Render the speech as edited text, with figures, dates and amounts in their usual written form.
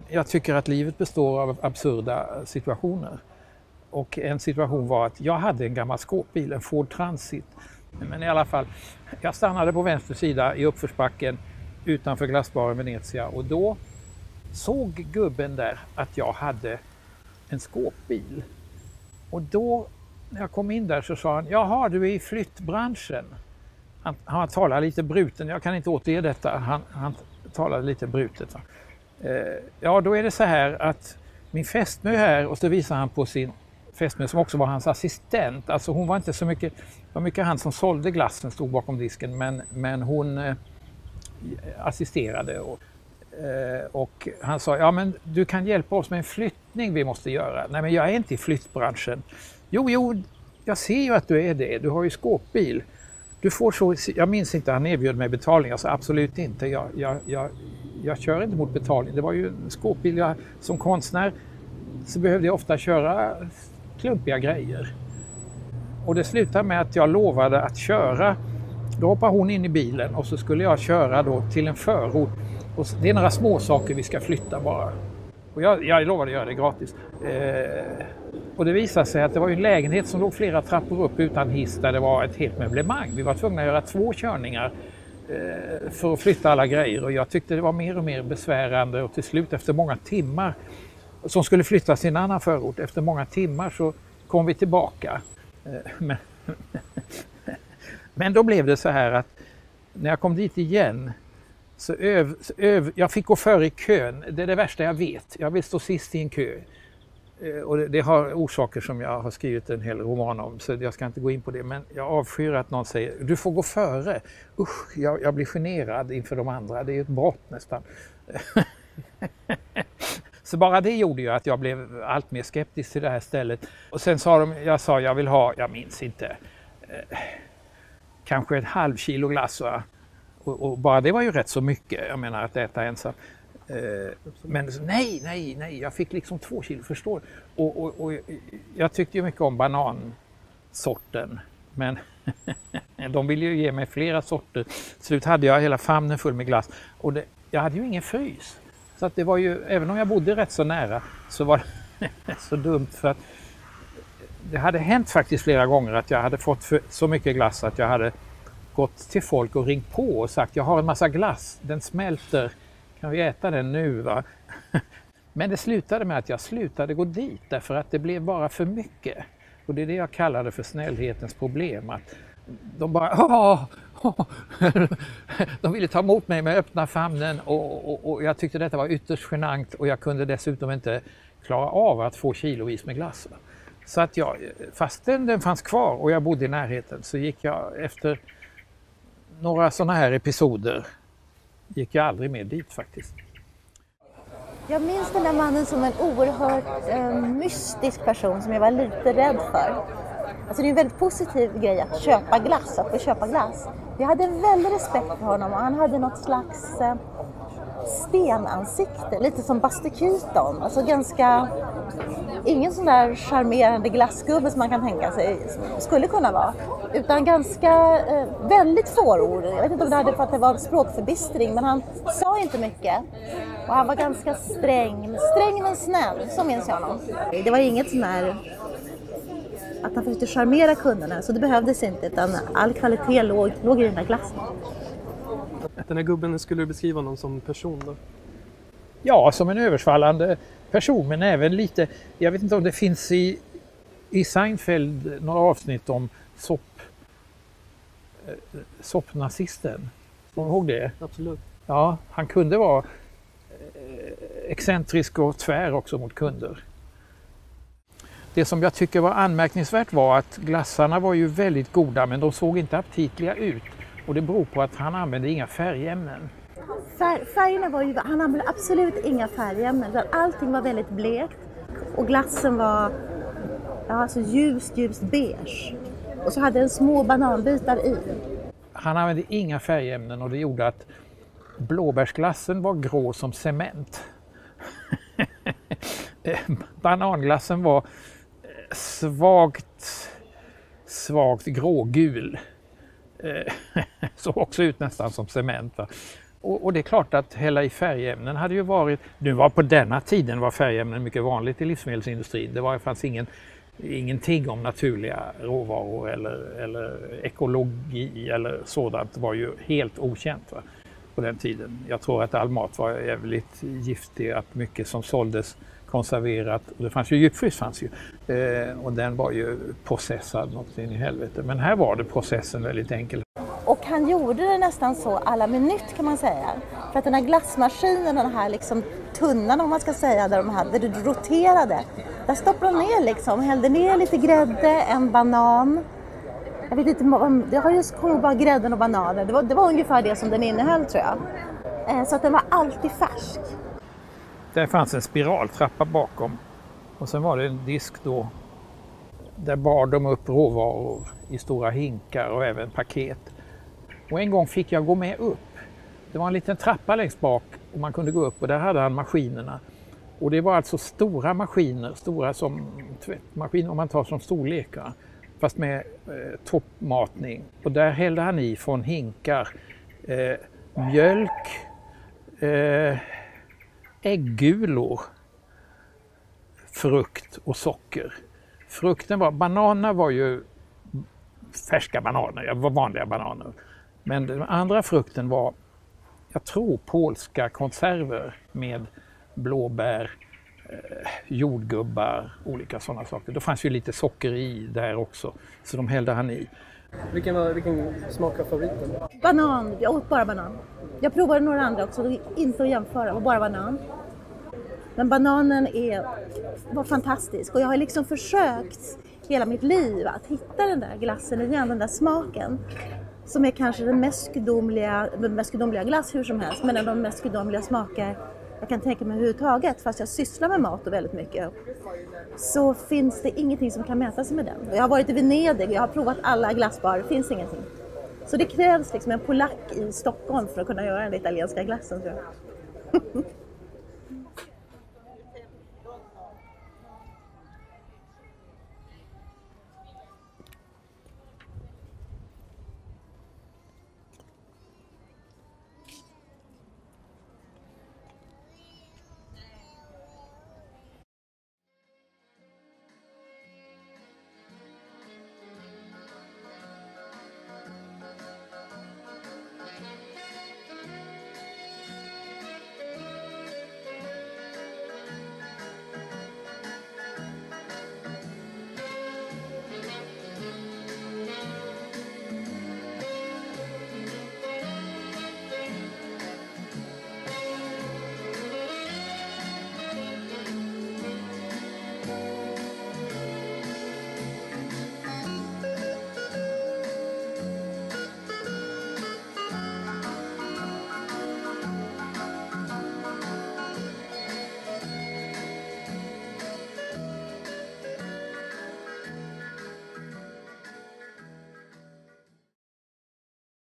jag tycker att livet består av absurda situationer. Och en situation var att jag hade en gammal skåpbil, en Ford Transit. Men i alla fall, jag stannade på vänster sida i uppförsbacken utanför glassbaren Venezia. Och då såg gubben där att jag hade en skåpbil. Och då, när jag kom in där så sa han, jaha, du är i flyttbranschen. Han talade lite bruten, jag kan inte återge detta, han talade lite brutet. Va? Ja, då är det så här att min fästmö här, och så visar han på sin fästmö som också var hans assistent. Alltså hon var inte så mycket, det var mycket han som sålde glassen, stod bakom disken, men hon assisterade. Och han sa, ja men du kan hjälpa oss med en flyttning vi måste göra. Nej men jag är inte i flyttbranschen. Jo, jag ser ju att du är det, du har ju skåpbil. Du får så, jag minns inte, han erbjöd mig betalning, alltså absolut inte, jag kör inte mot betalning. Det var ju en skåpbil, som konstnär så behövde jag ofta köra klumpiga grejer. Och det slutade med att jag lovade att köra, då hoppade hon in i bilen och så skulle jag köra då till en förort. Och det är några små saker vi ska flytta bara. Och jag lovade att göra det gratis. Och det visade sig att det var en lägenhet som låg flera trappor upp utan hiss där det var ett helt möblemang. Vi var tvungna att göra 2 körningar för att flytta alla grejer. Och jag tyckte det var mer och mer besvärande och till slut efter många timmar som skulle flyttas till en annan förort. Efter många timmar så kom vi tillbaka. Men då blev det så här att när jag kom dit igen så jag fick gå före i kön. Det är det värsta jag vet. Jag vill stå sist i en kö. Och det har orsaker som jag har skrivit en hel roman om, så jag ska inte gå in på det. Men jag avskyr att någon säger, du får gå före. Usch, jag blir generad inför de andra. Det är ett brott nästan. Så bara det gjorde ju att jag blev allt mer skeptisk till det här stället. Och sen sa jag vill ha, jag minns inte, kanske ett halvkilo glass, va? Och bara det var ju rätt så mycket, jag menar att äta ensam. Men nej, jag fick liksom 2 kilo, förstår. Och jag tyckte ju mycket om banansorten, men de ville ju ge mig flera sorter. Slut hade jag hela famnen full med glass och jag hade ju ingen frys. Så att det var ju, även om jag bodde rätt så nära, så var det så dumt, för att det hade hänt faktiskt flera gånger att jag hade fått så mycket glass att jag hade gått till folk och ringt på och sagt, jag har en massa glass, den smälter, kan vi äta den nu, va? Men det slutade med att jag slutade gå dit därför att det blev bara för mycket. Och det är det jag kallade för snällhetens problem, att de bara de ville ta emot mig med öppna famnen och jag tyckte detta var ytterst genant och jag kunde dessutom inte klara av att få kilovis med glass. Så att fast den fanns kvar och jag bodde i närheten, så gick jag efter några sådana här episoder gick jag aldrig mer dit faktiskt. Jag minns den där mannen som en oerhört mystisk person som jag var lite rädd för. Alltså det är en väldigt positiv grej att köpa glass, att få köpa glass. Jag hade en väldig respekt för honom och han hade något slags stenansikte, lite som Buster Keaton. Alltså ingen sån där charmerande glassgubbe som man kan tänka sig skulle kunna vara. Utan ganska väldigt fårord. Jag vet inte om det hade för att det var språkförbistring, men han sa inte mycket. Och han var ganska sträng men snäll, så minns jag honom. Det var inget sån där att han försökte charmera kunderna, så det behövdes inte, utan all kvalitet låg i den där glassen. Den här gubben, skulle du beskriva någon som person då? Ja, som en översvallande person, men även lite, jag vet inte om det finns i Seinfeld några avsnitt om soppnazisten. Kommer du ihåg det? Absolut. Ja, han kunde vara excentrisk och tvär också mot kunder. Det som jag tycker var anmärkningsvärt var att glassarna var ju väldigt goda, men de såg inte aptitliga ut. Och det beror på att han använde inga färgämnen. Färgerna var ju, han använde absolut inga färgämnen. Allting var väldigt blekt. Och glassen var alltså ljust beige. Och så hade den små bananbitar i. Han använde inga färgämnen och det gjorde att blåbärsglassen var grå som cement. Bananglassen var svagt grågul. Såg också ut nästan som cement. Va? Och det är klart att hälla i färgämnen hade ju varit, nu var på denna tiden var färgämnen mycket vanligt i livsmedelsindustrin. Det fanns ingenting om naturliga råvaror eller ekologi eller sådant var ju helt okänt på den tiden. Jag tror att all mat var jävligt giftig, att mycket som såldes konserverat, och det fanns ju djupfryst och den var ju processad något in i helvete. Men här var det processen väldigt enkel. Och han gjorde det nästan så alla minut kan man säga. För att den här glassmaskinen, den här liksom tunnan om man ska säga, där det roterade. Där stoppade de ner liksom, hällde ner lite grädde, en banan. Jag vet inte, det har just kommit bara grädden och bananer. Det var ungefär det som den innehöll tror jag. Så att den var alltid färsk. Där fanns en spiraltrappa bakom. Och sen var det en disk då. Där bar de upp råvaror i stora hinkar och även paket. Och en gång fick jag gå med upp. Det var en liten trappa längst bak och man kunde gå upp och där hade han maskinerna. Och det var alltså stora maskiner, stora som tvättmaskiner om man tar som storlekar. Fast med toppmatning. Och där hällde han i från hinkar mjölk, äggulor, frukt och socker. Bananer var ju färska bananer, var vanliga bananer. Men den andra frukten var, jag tror, polska konserver med blåbär, jordgubbar, olika sådana saker. Då fanns ju lite socker i där också, så de hällde han i. Vilken smak var favoriten? Banan, jag åt bara banan. Jag provade några andra också, det gick inte att jämföra, det var bara banan. Men bananen var fantastisk och jag har liksom försökt hela mitt liv att hitta den där glassen igen, den där smaken. Som är kanske den mest gudomliga glass hur som helst, men en av de mest gudomliga smaker jag kan tänka mig överhuvudtaget. Fast jag sysslar med mat och väldigt mycket, så finns det ingenting som kan mäta sig med den. Jag har varit i Venedig, jag har provat alla glassbarer, det finns ingenting. Så det krävs liksom en polack i Stockholm för att kunna göra den italienska glassen tror jag.